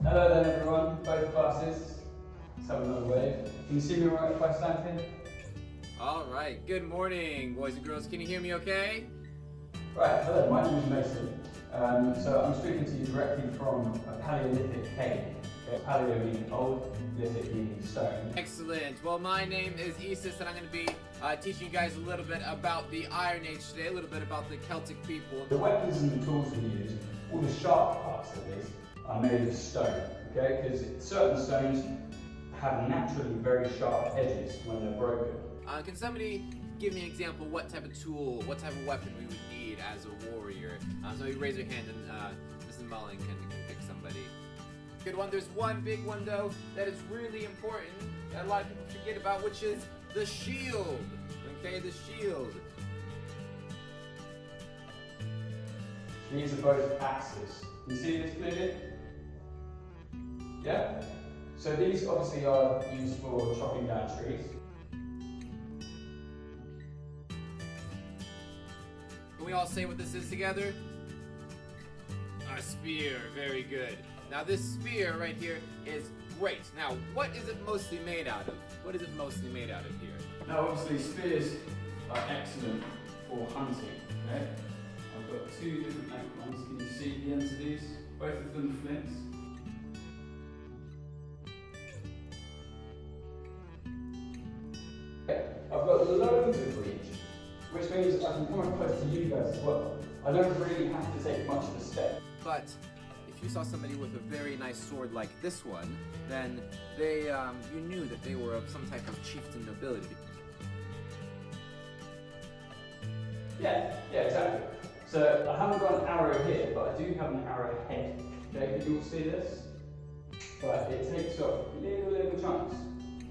Hello then everyone, both classes. Let's have another wave. Can you see me right if I stand here? Alright, good morning, boys and girls. Can you hear me okay? Right, hello, my name is Mason. So I'm speaking to you directly from a Paleolithic cave. Okay? Paleo meaning old, lithic meaning stone. Excellent. Well, my name is Isis, and I'm going to be teaching you guys a little bit about the Iron Age today, a little bit about the Celtic people. The weapons and the tools we use, all the sharp parts at least, are made of stone. Okay? Because certain stones have naturally very sharp edges when they're broken. Can somebody give me an example what type of tool, what type of weapon we would need as a warrior? Somebody raise your hand and Mrs. Mullen can pick somebody. Good one. There's one big one though that is really important that a lot of people forget about, which is the shield. Okay, the shield. These are both axes. You see this clearly? Yeah? So these obviously are used for chopping down trees. Can we all say what this is together? A spear. Very good. Now this spear right here is great. Now, what is it mostly made out of? What is it mostly made out of here? Now obviously spears are excellent for hunting. Okay? I've got two different ones. Can you see the ends of these? Both of them flints. Okay. I've got loads of reach, which means I can come up close to you guys as well. I don't really have to take much of a step. But if you saw somebody with a very nice sword like this one, then you knew that they were of some type of chieftain nobility. Yeah, exactly. So I haven't got an arrow here, but I do have an arrow head. Okay, can you all see this? But it takes off little chunks.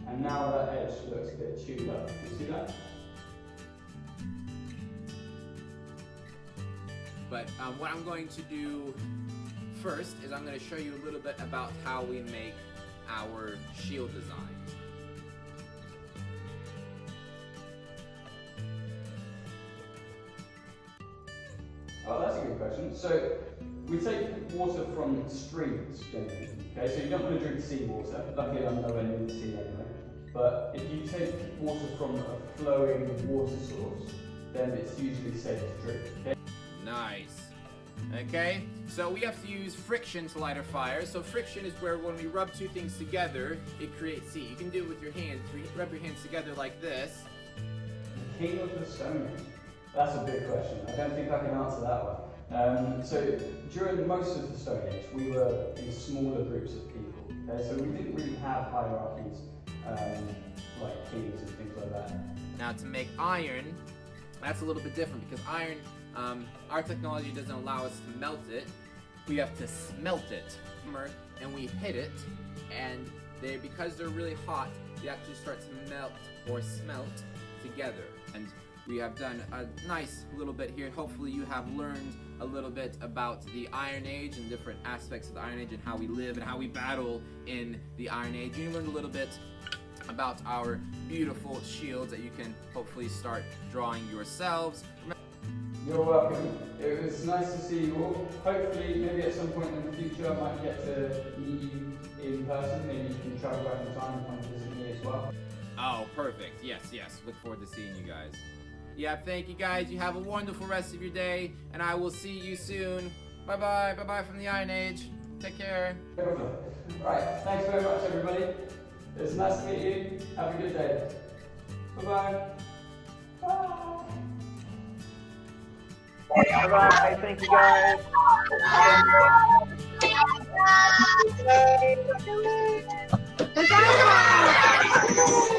And now that edge looks a bit chewed up. You see that? But what I'm going to do first is I'm going to show you a little bit about how we make our shield design. Oh, that's a good question. So we take water from streams generally. Okay, so you don't want to drink seawater. Luckily I'm nowhere near the sea anyway. But if you take water from a flowing water source, then it's usually safe to drink. Okay? Nice. Okay, so we have to use friction to light our fire. So friction is where when we rub two things together, it creates heat. You can do it with your hands. Rub your hands together like this. The king of the Stone Age? That's a big question. I don't think I can answer that one. So during most of the Stone Age, we were in smaller groups of people. Okay? So we didn't really have hierarchies like kings and things like that. Now to make iron, that's a little bit different because iron, our technology doesn't allow us to melt it. We have to smelt it, and we hit it, and because they're really hot, they actually start to melt or smelt together. And we have done a nice little bit here. Hopefully you have learned a little bit about the Iron Age and different aspects of the Iron Age and how we live and how we battle in the Iron Age. You learned a little bit about our beautiful shields that you can hopefully start drawing yourselves. You're welcome. It was nice to see you all. Hopefully, maybe at some point in the future I might get to meet you in person. Maybe you can travel back in time and come visit me as well. Oh, perfect. Yes. Look forward to seeing you guys. Yeah, thank you guys. You have a wonderful rest of your day, and I will see you soon. Bye-bye. Bye-bye from the Iron Age. Take care. Right, thanks very much, everybody. It's nice to meet you. Have a good day. Bye-bye. Bye. Bye-bye. Thank you, guys.